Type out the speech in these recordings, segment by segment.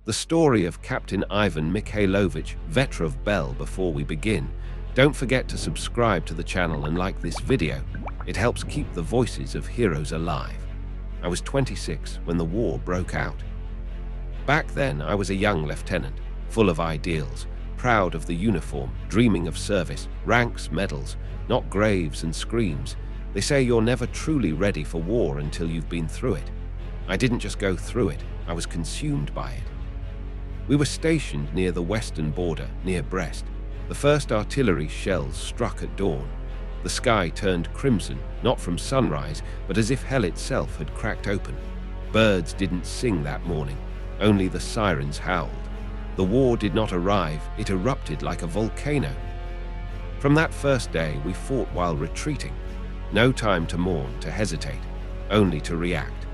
the story of Captain Ivan Mikhailovich Vetrov. Before we begin, don't forget to subscribe to the channel and like this video. It helps keep the voices of heroes alive. I was 26 when the war broke out. Back then, I was a young lieutenant, full of ideals, proud of the uniform, dreaming of service, ranks, medals, not graves and screams. They say you're never truly ready for war until you've been through it. I didn't just go through it, I was consumed by it. We were stationed near the western border, near Brest. The first artillery shells struck at dawn. The sky turned crimson, not from sunrise, but as if hell itself had cracked open. Birds didn't sing that morning, only the sirens howled. The war did not arrive, it erupted like a volcano. From that first day, we fought while retreating. No time to mourn, to hesitate, only to react.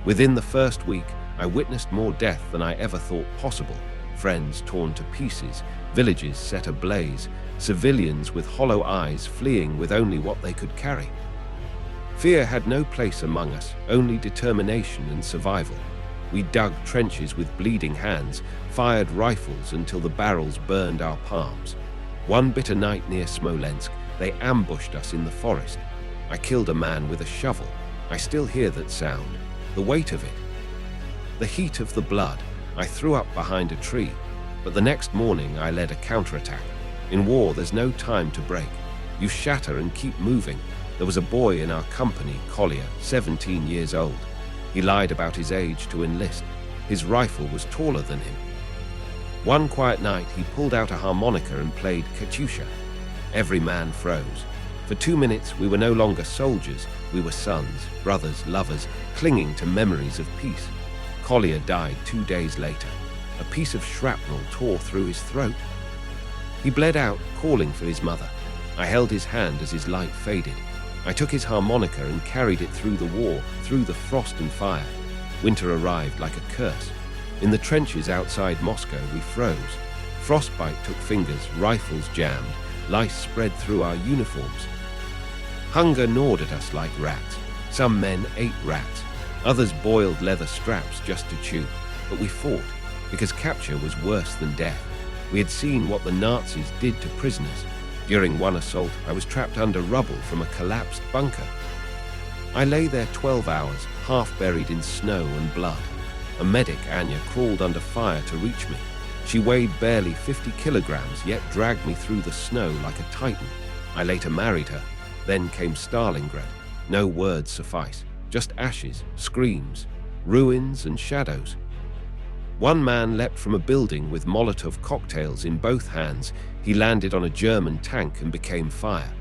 Within the first week, I witnessed more death than I ever thought possible. Friends torn to pieces, villages set ablaze, civilians with hollow eyes fleeing with only what they could carry. Fear had no place among us, only determination and survival. We dug trenches with bleeding hands, fired rifles until the barrels burned our palms. One bitter night near Smolensk, they ambushed us in the forest. I killed a man with a shovel. I still hear that sound, the weight of it. The heat of the blood. I threw up behind a tree, but the next morning I led a counterattack. In war, there's no time to break. You shatter and keep moving. There was a boy in our company, Collier, 17 years old. He lied about his age to enlist. His rifle was taller than him. One quiet night, he pulled out a harmonica and played Katyusha. Every man froze. For 2 minutes, we were no longer soldiers. We were sons, brothers, lovers, clinging to memories of peace. Collier died 2 days later. A piece of shrapnel tore through his throat. He bled out, calling for his mother. I held his hand as his light faded. I took his harmonica and carried it through the war, through the frost and fire. Winter arrived like a curse. In the trenches outside Moscow, we froze. Frostbite took fingers, rifles jammed, lice spread through our uniforms. Hunger gnawed at us like rats. Some men ate rats. Others boiled leather straps just to chew. But we fought, because capture was worse than death. We had seen what the Nazis did to prisoners. During one assault, I was trapped under rubble from a collapsed bunker. I lay there 12 hours, half buried in snow and blood. A medic, Anya, crawled under fire to reach me. She weighed barely 50 kilograms, yet dragged me through the snow like a titan. I later married her. Then came Stalingrad. No words suffice, just ashes, screams, ruins and shadows. One man leapt from a building with Molotov cocktails in both hands. He landed on a German tank and became fire.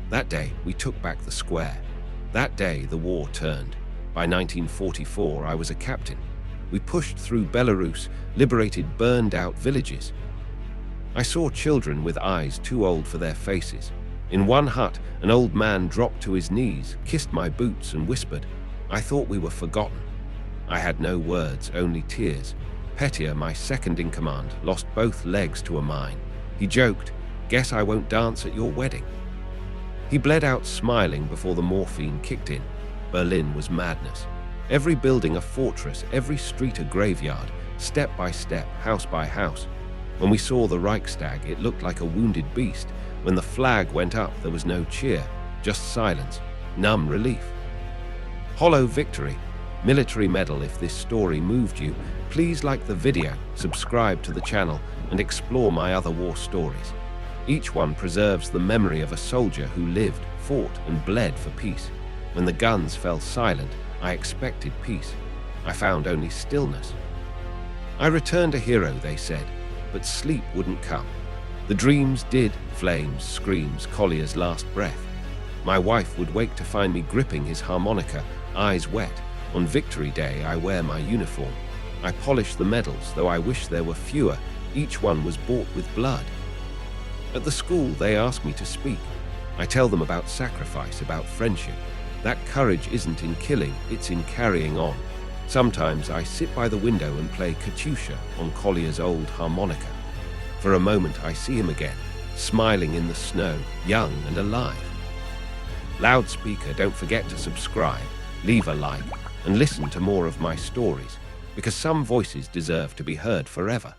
That day, we took back the square. That day, the war turned. By 1944, I was a captain. We pushed through Belarus, liberated burned-out villages. I saw children with eyes too old for their faces. In one hut, an old man dropped to his knees, kissed my boots and whispered. I thought we were forgotten. I had no words, only tears. Petya, my second in command, lost both legs to a mine. He joked, "Guess I won't dance at your wedding." He bled out smiling before the morphine kicked in. Berlin was madness. Every building a fortress, every street a graveyard, step by step, house by house. When we saw the Reichstag, it looked like a wounded beast. When the flag went up, there was no cheer, just silence, numb relief. Hollow victory. Military medal. If this story moved you, please like the video, subscribe to the channel, and explore my other war stories. Each one preserves the memory of a soldier who lived, fought, and bled for peace. When the guns fell silent, I expected peace. I found only stillness. I returned a hero, they said, but sleep wouldn't come. The dreams did, flames, screams, Collier's last breath. My wife would wake to find me gripping his harmonica, eyes wet. On Victory Day, I wear my uniform. I polish the medals, though I wish there were fewer. Each one was bought with blood. At the school, they ask me to speak. I tell them about sacrifice, about friendship. That courage isn't in killing, it's in carrying on. Sometimes I sit by the window and play Katyusha on Collier's old harmonica. For a moment, I see him again, smiling in the snow, young and alive. Loudspeaker, don't forget to subscribe, leave a like, and listen to more of my stories. because some voices deserve to be heard forever.